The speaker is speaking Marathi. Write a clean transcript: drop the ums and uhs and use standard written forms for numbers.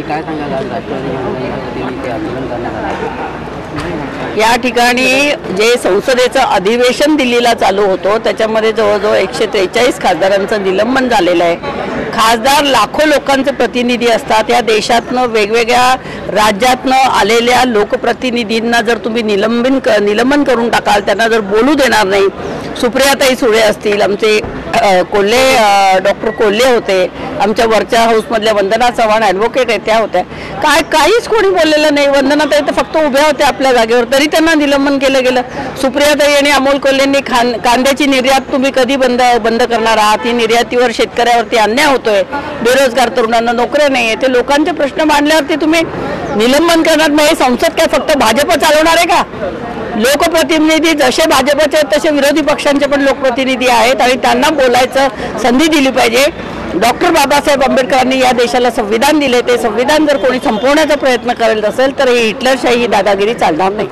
काय सांगाल आज राष्ट्रवादी आंदोलन करण्यात आलं? या ठिकाणी जे संसदेचं अधिवेशन दिल्लीला चालू होतं त्याच्यामध्ये जवळजवळ 143 खासदारांचं निलंबन झालेलं आहे। खासदार लाखो लोकांचे प्रतिनिधी असतात। या देशातनं वेगवेगळ्या राज्यातनं आलेल्या लोकप्रतिनिधींना जर तुम्ही निलंबन करून टाकाल, त्यांना जर बोलू देणार नाही, सुप्रियाताई सुळे असतील, आमचे कोल्हे डॉक्टर कोल्हे होते, आमच्या वरच्या हाऊसमधल्या वंदना चव्हाण ॲडव्होकेट आहेत, त्या होत्या, काहीच कोणी बोललेलं नाही। वंदनाताई तर फक्त उभ्या होत्या आपल्या जागेवर, तरी त्यांना निलंबन केलं गेलं। सुप्रियाताई आणि अमोल कोल्हेंनी कांद्याची निर्यात तुम्ही कधी बंद करणार आहात? ही निर्यातीवर शेतकऱ्यावरती अन्याय होतोय, बेरोजगार तरुणांना नोकऱ्या नाही आहे, ते लोकांचे प्रश्न मांडल्यावरती तुम्ही निलंबन करणार नाही। संसद काय फक्त भाजप चालवणार आहे का? लोकप्रतिनिधी जसे भाजपचे आहेत तसे विरोधी पक्षांचे पण लोकप्रतिनिधी आहेत आणि त्यांना बोलायचं संधी दिली पाहिजे। डॉक्टर बाबासाहेब आंबेडकरांनी या देशाला संविधान दिले, ते संविधान जर कोणी संपवण्याचा प्रयत्न करत असेल तर ही हिटलरशाही दादागिरी चालणार नाही।